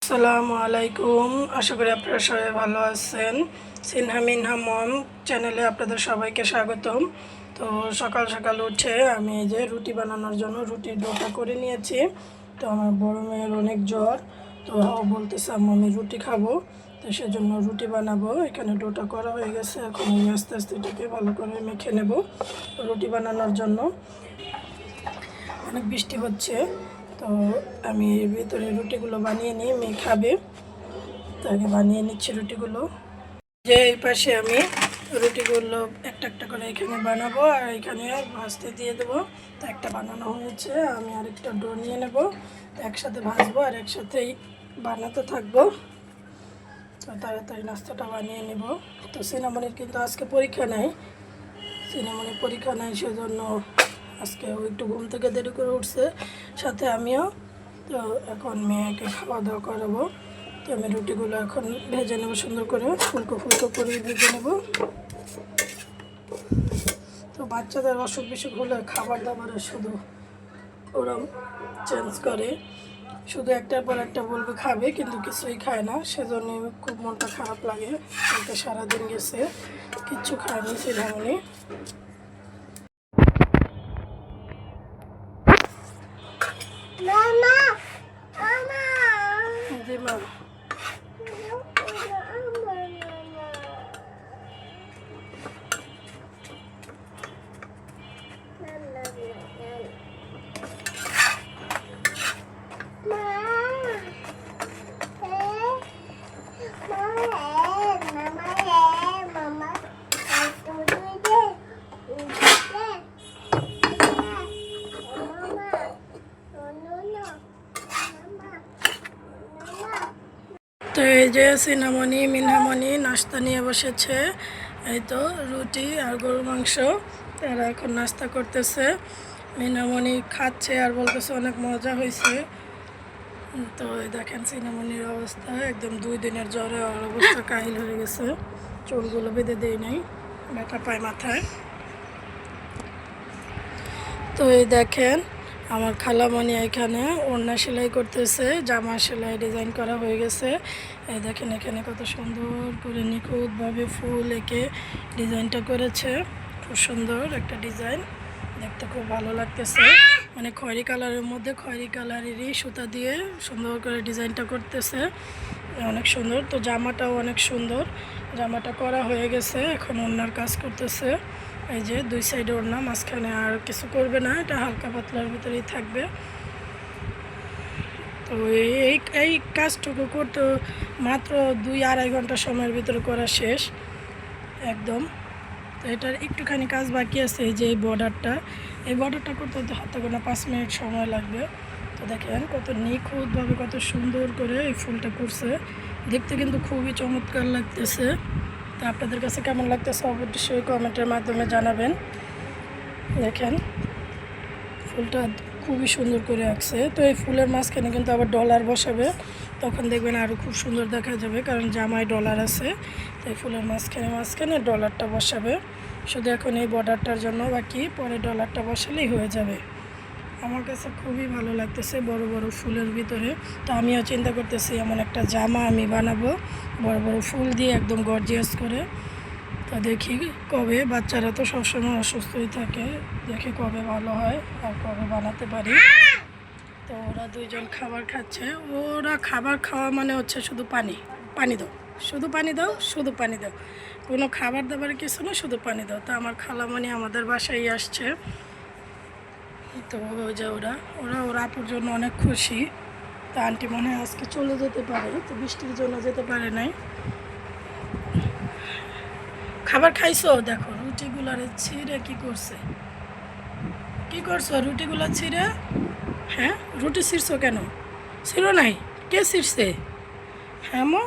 আসসালামু আলাইকুম। আশা করি আপনারা সবাই ভালো আছেন। সিনহা মিনহা মম চ্যানেলে আপনাদের সবাইকে স্বাগতম। তো সকাল সকাল উঠে আমি এই যে রুটি বানানোর জন্য রুটির ডোটা করে নিয়েছি। তো আমার বড় মেয়ের অনেক জ্বর, তো বলতেছে আম্মু আমি রুটি খাবো, তো সেজন্য রুটি বানাবো। এখানে ডোটা করা হয়ে গেছে, এখন আমি আস্তে আস্তে এটাকে ভালো করে মেখে নেব রুটি বানানোর জন্য। অনেক বৃষ্টি হচ্ছে, তো আমি এর ভিতরে রুটিগুলো বানিয়ে নিই, মেয়ে খাবে, তো আগে বানিয়ে নিচ্ছি রুটিগুলো। যে এই পাশে আমি রুটিগুলো একটা একটা করে এখানে বানাবো আর এখানে ভাজতে দিয়ে দেবো। তো একটা বানানো হয়েছে, আমি আরেকটা ডো নিয়ে নেব, তো একসাথে ভাজবো আর একসাথেই বানাতে থাকবো। তো তাড়াতাড়ি নাস্তাটা বানিয়ে নেব। তো সিনামনির কিন্তু আজকে পরীক্ষা নেই, সিনামনির পরীক্ষা নেই, সেজন্য আজকে ও একটু ঘুম থেকে দেরি করে উঠছে, সাথে আমিও। তো এখন মেয়েকে খাওয়া দাওয়া করাবো। তো আমি রুটিগুলো এখন ভেজে নেবো সুন্দর করে, ফুলকো ফুলকো করে ভেজে নেব। তো বাচ্চাদের অসুখ বিসুখ হলে খাবার দাবারে শুধু ওরা চেঞ্জ করে, শুধু একটার পর একটা বলবে খাবে, কিন্তু কিছুই খায় না, সেজন্য খুব মনটা খারাপ লাগে। কালকে সারাদিন গেছে, কিচ্ছু খায়নি সিনামনি। জি মা। তো এই যে সিনামনি মিনহামনি নাস্তা নিয়ে বসেছে, এই তো রুটি আর গরুর মাংস, তারা এখন নাস্তা করতেছে। মিনহামনি খাচ্ছে আর বলতেছে অনেক মজা হয়েছে। তো এই দেখেন সিনামনির অবস্থা, একদম 2 দিনের জ্বরে ওর অবস্থা কাহিল হয়ে গেছে, চুলগুলো বেঁধে দেয় নাই, ব্যথা পায় মাথায়। তো এই দেখেন আমার খালামণি এখানে ওড়না সেলাই করতেছে, জামা সেলাই ডিজাইন করা হয়ে গেছে। এই দেখেন এখানে কত সুন্দর করে নিখুঁতভাবে ফুল এঁকে ডিজাইনটা করেছে, খুব সুন্দর একটা ডিজাইন, দেখতে খুব ভালো লাগতেছে। মানে খয়েরি কালারের মধ্যে খয়েরি কালারেরই সুতা দিয়ে সুন্দর করে ডিজাইনটা করতেছে, অনেক সুন্দর। তো জামাটাও অনেক সুন্দর, জামাটা করা হয়ে গেছে, এখন ওড়নার কাজ করতেছে। এই যে 2 সাইডে ওড়না, মাঝখানে আর কিছু করবে না, এটা হালকা পাতলার ভিতরেই থাকবে। তো এই এই কাজটুকু করতে মাত্র 2-2.5 ঘন্টা সময়ের ভিতরে করা শেষ একদম। তো এটার একটুখানি কাজ বাকি আছে, এই যে এই বর্ডারটা করতে হাতে গোনা 5 মিনিট সময় লাগবে। তো দেখেন কত নিখুঁতভাবে কত সুন্দর করে এই ফুলটা করছে, দেখতে কিন্তু খুবই চমৎকার লাগতেছে। তো আপনাদের কাছে কেমন লাগতেছে অবশ্যই কমেন্টের মাধ্যমে জানাবেন। দেখেন ফুলটা খুবই সুন্দর করে আঁকছে। তো এই ফুলের মাঝখানে কিন্তু আবার ডলার বসাবে, তখন দেখবেন আরও খুব সুন্দর দেখা যাবে, কারণ জামায় ডলার আছে। তো এই ফুলের মাঝখানে ডলারটা বসাবে, শুধু এখন এই বর্ডারটার জন্য বাকি, পরে ডলারটা বসালেই হয়ে যাবে। আমার কাছে খুবই ভালো লাগতেছে বড় বড় ফুলের ভিতরে। তো আমিও চিন্তা করতেছি এমন একটা জামা আমি বানাবো বড় বড় ফুল দিয়ে, একদম গর্জিয়াস করে। তো দেখি কবে, বাচ্চারা তো সবসময় অসুস্থই থাকে, দেখি কবে ভালো হয় আর কবে বানাতে পারি। তো ওরা 2জন খাবার খাচ্ছে, ওরা খাবার খাওয়া মানে হচ্ছে শুধু পানি পানি দাও, শুধু পানি দাও, শুধু পানি দাও, কোনো খাবার দাবার কিছু না, শুধু পানি দাও। তো আমার খালামণি আমাদের বাসায় আসছে, তো ওই যে ওর আপুর জন্য অনেক খুশি। তো আন্টি মনে হয় আজকে চলে যেতে পারে, তো বৃষ্টির জন্য যেতে পারে নাই। খাবার খাইছো? দেখো রুটিগুলারে ছিঁড়ে কি করছো রুটিগুলো ছিঁড়ে? হ্যাঁ, রুটি ছিঁড়ছো কেন? ছিঁড়ো নাই, কে ছিঁড়ছে? হ্যাঁ মো,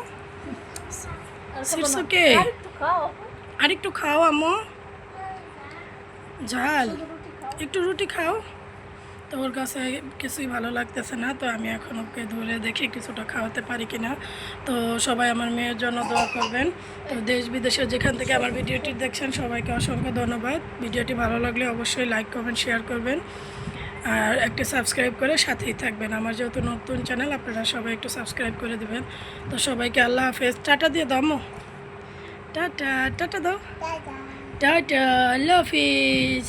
ছিঁড়ছো কে? আর একটু খাও আম্মু, ঝাল, একটু রুটি খাও। তো ওর কাছে কিছুই ভালো লাগতেছে না, তো আমি এখন ওকে ধরে দেখি কিছুটা খাওয়াতে পারি কিনা। তো সবাই আমার মেয়ের জন্য দোয়া করবেন। তো দেশ বিদেশে যেখান থেকে আমার ভিডিওটি দেখছেন সবাইকে অসংখ্য ধন্যবাদ। ভিডিওটি ভালো লাগলে অবশ্যই লাইক, কমেন্ট, শেয়ার করবেন। আর একটা সাবস্ক্রাইব করে সাথেই থাকবেন। আমার যেহেতু নতুন চ্যানেল, আপনারা সবাই একটু সাবস্ক্রাইব করে দেবেন। তো সবাইকে আল্লাহ হাফেজ, টাটা দিয়ে দাও আম্মু, টাটা টাটা দাও, টাটা আল্লাহ হাফিজ।